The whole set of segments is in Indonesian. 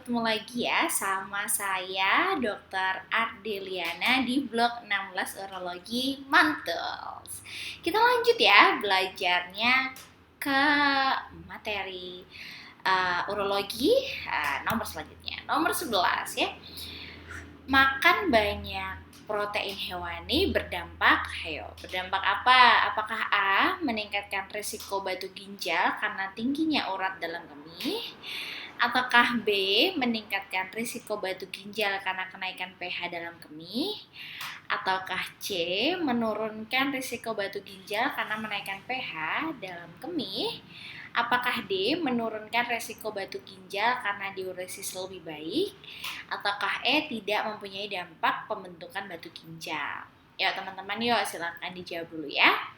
ketemu lagi ya sama saya Dr. Ardeliana di blog 16 Urologi Mantels. Kita lanjut ya belajarnya ke materi urologi nomor selanjutnya, nomor 11 ya. Makan banyak protein hewani berdampak apa? Apakah A. Meningkatkan risiko batu ginjal karena tingginya urat dalam kemih? Ataukah B. Meningkatkan risiko batu ginjal karena kenaikan pH dalam kemih? Ataukah C. Menurunkan risiko batu ginjal karena menaikkan pH dalam kemih? Apakah D. Menurunkan risiko batu ginjal karena diuresis lebih baik? Ataukah E. Tidak mempunyai dampak pembentukan batu ginjal? Ya teman-teman, yuk silakan dijawab dulu ya.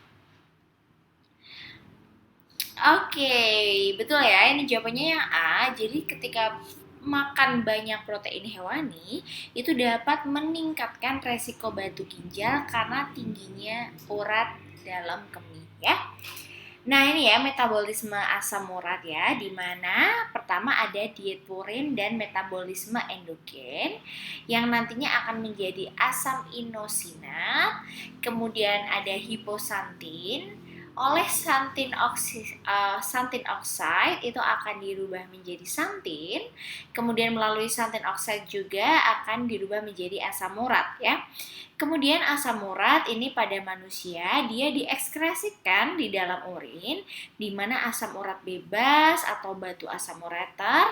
Oke, betul ya, ini jawabannya yang A. Jadi ketika makan banyak protein hewani itu dapat meningkatkan resiko batu ginjal karena tingginya urat dalam kemih ya. Nah ini ya metabolisme asam urat ya, di mana pertama ada diet purin dan metabolisme endogen yang nantinya akan menjadi asam inosinat, kemudian ada hiposantin. Oleh santin oxide itu akan dirubah menjadi santin, kemudian melalui santin oxide juga akan dirubah menjadi asam urat ya. Kemudian asam urat ini pada manusia dia diekskresikan di dalam urin, di mana asam urat bebas atau batu asam ureter,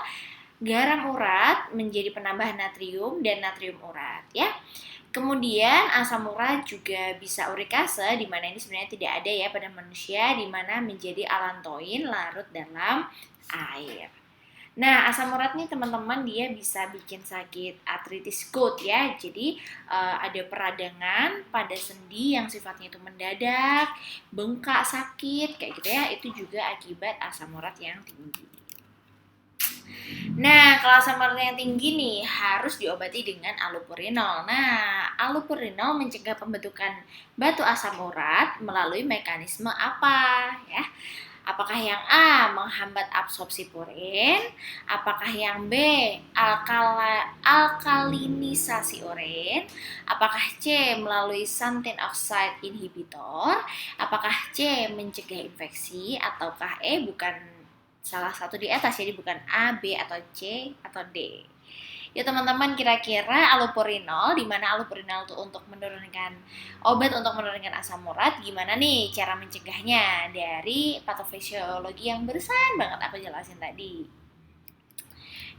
garam urat menjadi penambah natrium dan natrium urat ya. Kemudian asam urat juga bisa urikase, di mana ini sebenarnya tidak ada ya pada manusia, di mana menjadi alantoin larut dalam air. Nah, asam urat nih teman-teman dia bisa bikin sakit artritis gout ya. Jadi ada peradangan pada sendi yang sifatnya itu mendadak, bengkak, sakit kayak gitu ya. Itu juga akibat asam urat yang tinggi. Nah, kalau asam urat yang tinggi nih harus diobati dengan allopurinol. Nah, allopurinol mencegah pembentukan batu asam urat melalui mekanisme apa ya? Apakah yang A. menghambat absorpsi purin? Apakah yang B. alkalinisasi urin? Apakah C. melalui santin oxide inhibitor? Apakah C. mencegah infeksi? Ataukah E. bukan salah satu di atas, jadi bukan A, B, atau C, atau D. Ya teman-teman, kira-kira allopurinol, di mana allopurinol itu untuk menurunkan obat untuk menurunkan asam urat, gimana nih cara mencegahnya dari patofisiologi yang barusan banget aku jelasin tadi.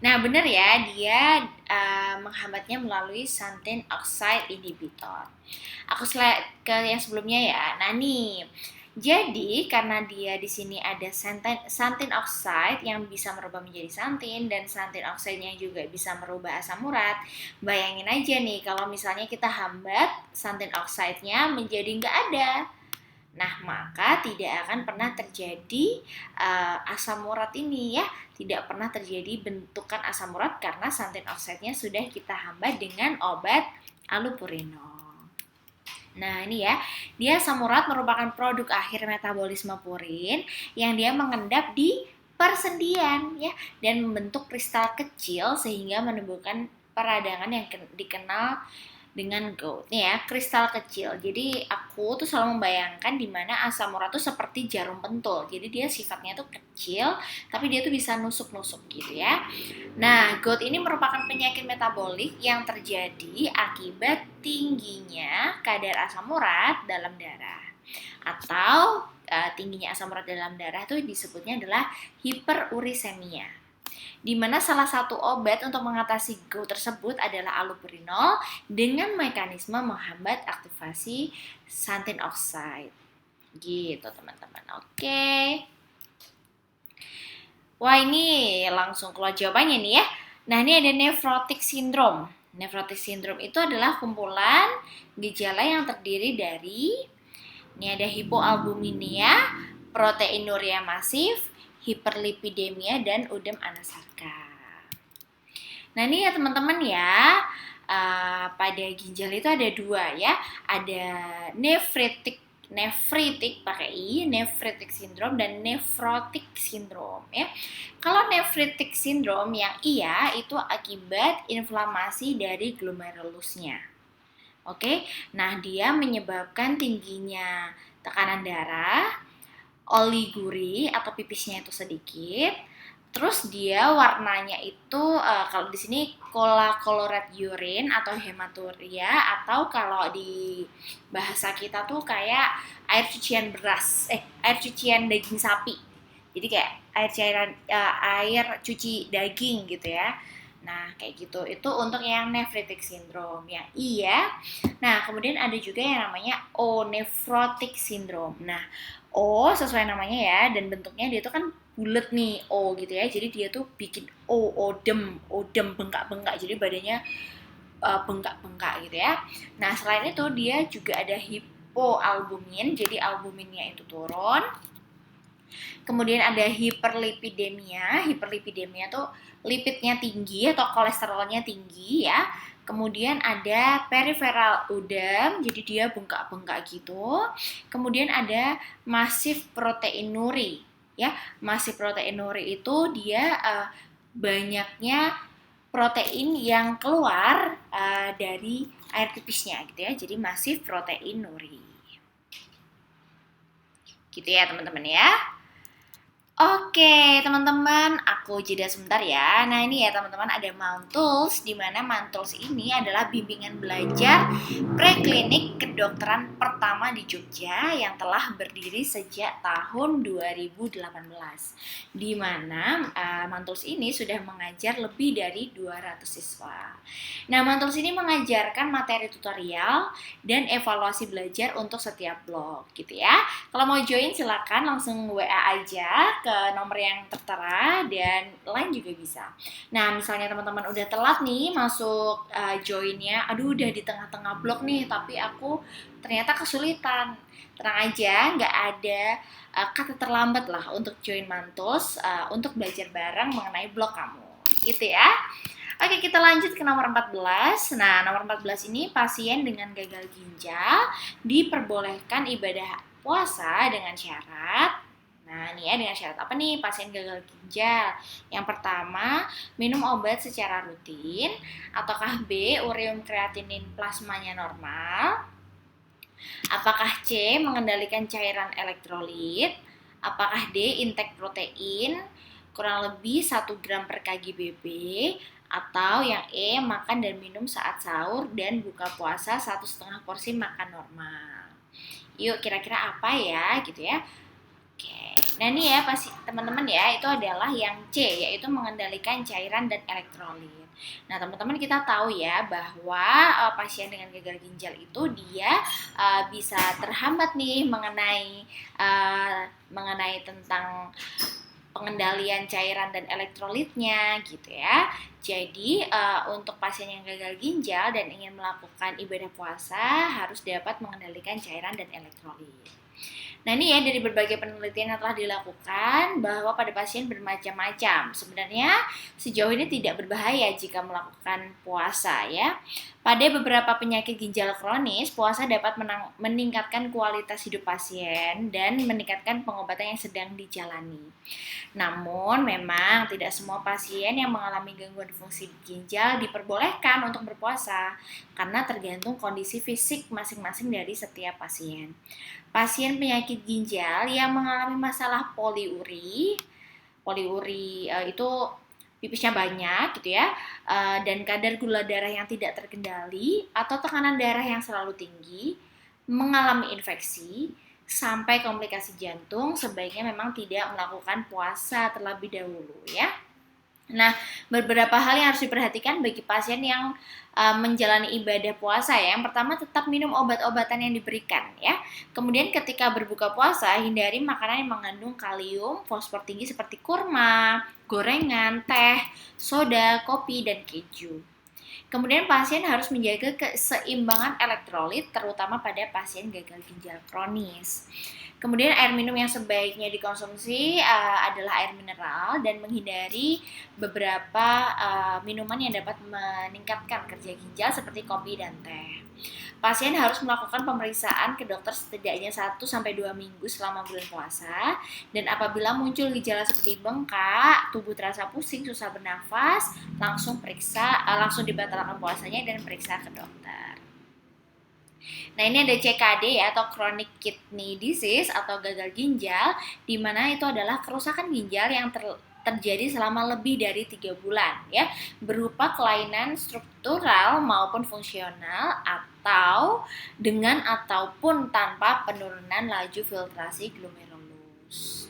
Nah benar ya, dia menghambatnya melalui santin oxide inhibitor. Aku slide ke yang sebelumnya ya. Nah nih, jadi karena dia di sini ada santin oxide yang bisa merubah menjadi santin dan santin oxide-nya juga bisa merubah asam urat. Bayangin aja nih kalau misalnya kita hambat santin oxide-nya menjadi nggak ada. Nah, maka tidak akan pernah terjadi asam urat ini ya. Tidak pernah terjadi bentukan asam urat karena santin oxide-nya sudah kita hambat dengan obat allopurinol. Nah ini ya, dia asam urat merupakan produk akhir metabolisme purin yang dia mengendap di persendian ya dan membentuk kristal kecil sehingga menimbulkan peradangan yang dikenal dengan gout nih ya, kristal kecil. Jadi aku tuh selalu membayangkan di mana asam urat tuh seperti jarum pentul. Jadi dia sifatnya tuh kecil, tapi dia tuh bisa nusuk-nusuk gitu ya. Nah, gout ini merupakan penyakit metabolik yang terjadi akibat tingginya kadar asam urat dalam darah. Atau tingginya asam urat dalam darah itu disebutnya adalah hiperurisemia. Di mana salah satu obat untuk mengatasi gout tersebut adalah allopurinol dengan mekanisme menghambat aktivasi santin oxide. Gitu teman-teman. Oke. Wah ini langsung keluar jawabannya nih ya. Nah ini ada nephrotic syndrome. Nephrotic syndrome itu adalah kumpulan gejala yang terdiri dari ini ada hipoalbuminia, proteinuria masif, hiperlipidemia, dan udem anasarca. Nah ini ya teman-teman ya, pada ginjal itu ada dua ya, ada nephritic Nephritic pakai I, nephritic syndrome dan nephrotic syndrome ya. Kalau nephritic syndrome yang iya itu akibat inflamasi dari glomerulusnya. Oke, nah dia menyebabkan tingginya tekanan darah, oliguri atau pipisnya itu sedikit. Terus dia warnanya itu kalau di sini colored urine atau hematuria, atau kalau di bahasa kita tuh kayak air cucian beras, air cucian daging sapi. Jadi kayak air cuci daging gitu ya. Nah, kayak gitu. Itu untuk yang nephritic syndrome. Yang iya. Nah, kemudian ada juga yang namanya O-nephrotic syndrome. Nah, O sesuai namanya ya, dan bentuknya dia tuh kan bulat nih, O gitu ya. Jadi dia tuh bikin odem, bengkak-bengkak. Jadi badannya bengkak-bengkak gitu ya. Nah, selain itu dia juga ada hipoalbumin. Jadi albuminnya itu turun. Kemudian ada hiperlipidemia. Hiperlipidemia tuh lipidnya tinggi atau kolesterolnya tinggi ya. Kemudian ada peripheral udem, jadi dia bengkak-bengkak gitu. Kemudian ada masif proteinuri ya. Masif proteinuri itu dia banyaknya protein yang keluar dari air pipisnya gitu ya. Jadi masif proteinuri. Gitu ya teman-teman ya. Oke, teman-teman, aku jeda sebentar ya. Nah, ini ya teman-teman, ada Mountools, di mana Mountools ini adalah bimbingan belajar preklinik kedokteran pertama di Jogja yang telah berdiri sejak tahun 2018. Di mana Mountools ini sudah mengajar lebih dari 200 siswa. Nah, Mountools ini mengajarkan materi tutorial dan evaluasi belajar untuk setiap blok, gitu ya. Kalau mau join silakan langsung WA aja ke nomor yang tertera, dan lain juga bisa. Nah, misalnya teman-teman udah telat nih masuk joinnya, aduh udah di tengah-tengah blok nih, tapi aku ternyata kesulitan. Tenang aja, nggak ada kata terlambat lah untuk join Mountools untuk belajar bareng mengenai blok kamu, gitu ya. Oke, kita lanjut ke nomor 14. Nah, nomor 14 ini pasien dengan gagal ginjal diperbolehkan ibadah puasa dengan syarat. Nah, ini ya, dengan syarat apa nih pasien gagal ginjal? Yang pertama, minum obat secara rutin. Ataukah B, ureum kreatinin plasmanya normal? Apakah C, mengendalikan cairan elektrolit? Apakah D, intake protein kurang lebih 1 gram per kg-BB? Atau yang E, makan dan minum saat sahur dan buka puasa 1,5 porsi makan normal? Yuk, kira-kira apa ya gitu ya? Oke, nah ini ya pasti teman-teman ya, itu adalah yang C, yaitu mengendalikan cairan dan elektrolit. Nah teman-teman, kita tahu ya bahwa pasien dengan gagal ginjal itu dia bisa terhambat nih mengenai tentang pengendalian cairan dan elektrolitnya gitu ya. Jadi untuk pasien yang gagal ginjal dan ingin melakukan ibadah puasa harus dapat mengendalikan cairan dan elektrolit. Nah ini ya, dari berbagai penelitian yang telah dilakukan bahwa pada pasien bermacam-macam. Sebenarnya sejauh ini tidak berbahaya jika melakukan puasa ya. Pada beberapa penyakit ginjal kronis, puasa dapat meningkatkan kualitas hidup pasien dan meningkatkan pengobatan yang sedang dijalani. Namun memang tidak semua pasien yang mengalami gangguan fungsi ginjal diperbolehkan untuk berpuasa karena tergantung kondisi fisik masing-masing dari setiap pasien. Pasien penyakit ginjal yang mengalami masalah poliuri itu pipisnya banyak gitu ya, dan kadar gula darah yang tidak terkendali atau tekanan darah yang selalu tinggi, mengalami infeksi sampai komplikasi jantung, sebaiknya memang tidak melakukan puasa terlebih dahulu ya. Nah, beberapa hal yang harus diperhatikan bagi pasien yang menjalani ibadah puasa ya. Yang pertama, tetap minum obat-obatan yang diberikan ya. Kemudian ketika berbuka puasa, hindari makanan yang mengandung kalium, fosfor tinggi seperti kurma, gorengan, teh, soda, kopi, dan keju. Kemudian pasien harus menjaga keseimbangan elektrolit terutama pada pasien gagal ginjal kronis. Kemudian air minum yang sebaiknya dikonsumsi adalah air mineral dan menghindari beberapa minuman yang dapat meningkatkan kerja ginjal seperti kopi dan teh. Pasien harus melakukan pemeriksaan ke dokter setidaknya 1-2 minggu selama bulan puasa, dan apabila muncul gejala seperti bengkak, tubuh terasa pusing, susah bernafas, langsung dibatalkan puasanya dan periksa ke dokter. Nah, ini ada CKD ya, atau chronic kidney disease atau gagal ginjal, di mana itu adalah kerusakan ginjal yang terjadi selama lebih dari 3 bulan ya, berupa kelainan struktural maupun fungsional atau dengan ataupun tanpa penurunan laju filtrasi glomerulus.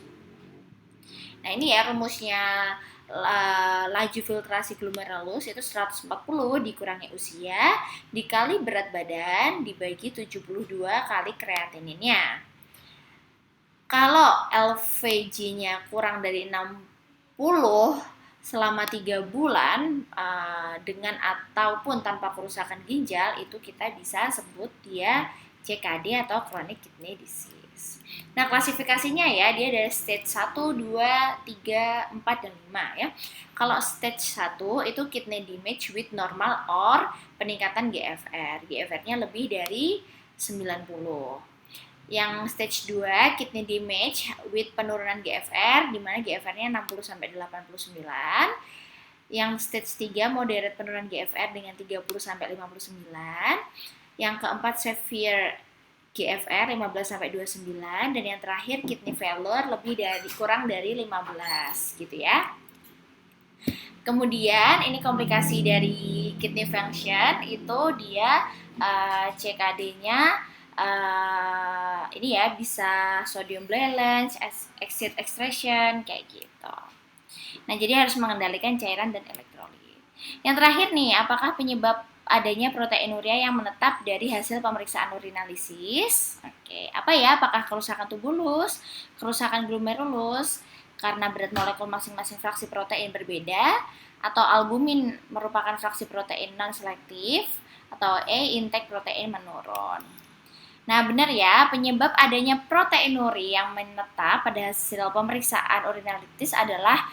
Nah, ini ya rumusnya laju filtrasi glomerulus itu 140 dikurangi usia dikali berat badan dibagi 72 kali kreatininnya. Kalau LVG-nya kurang dari 60 selama 3 bulan dengan ataupun tanpa kerusakan ginjal, itu kita bisa sebut dia CKD atau chronic kidney disease. Nah, klasifikasinya ya, dia dari stage 1, 2, 3, 4, dan 5 ya. Kalau stage 1 itu kidney damage with normal or peningkatan GFR. GFR-nya lebih dari 90. Yang stage 2 kidney damage with penurunan GFR, di mana GFR-nya 60-89. Yang stage 3 moderate penurunan GFR dengan 30-59. Yang keempat severe GFR 15-29, dan yang terakhir kidney failure kurang dari 15 gitu ya. Kemudian ini komplikasi dari kidney function itu dia CKD-nya ini ya bisa sodium balance, exit excretion kayak gitu. Nah, jadi harus mengendalikan cairan dan elektrolit. Yang terakhir nih, apakah penyebab adanya proteinuria yang menetap dari hasil pemeriksaan urinalisis? Oke, apa ya? Apakah kerusakan tubulus, kerusakan glomerulus karena berat molekul masing-masing fraksi protein berbeda, atau albumin merupakan fraksi protein non-selektif, atau intake protein menurun. Nah, benar ya, penyebab adanya proteinuri yang menetap pada hasil pemeriksaan urinalitis adalah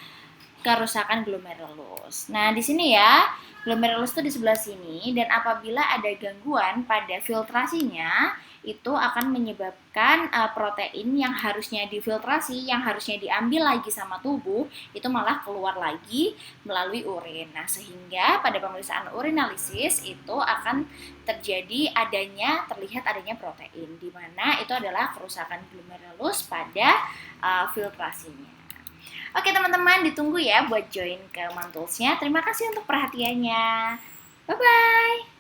kerusakan glomerulus. Nah, di sini ya, glomerulus itu di sebelah sini, dan apabila ada gangguan pada filtrasinya, itu akan menyebabkan protein yang harusnya difiltrasi, yang harusnya diambil lagi sama tubuh, itu malah keluar lagi melalui urin. Nah, sehingga pada pemeriksaan urinalisis itu akan terlihat adanya protein, di mana itu adalah kerusakan glomerulus pada filtrasinya. Oke teman-teman, ditunggu ya buat join ke Mantulsnya. Terima kasih untuk perhatiannya. Bye-bye.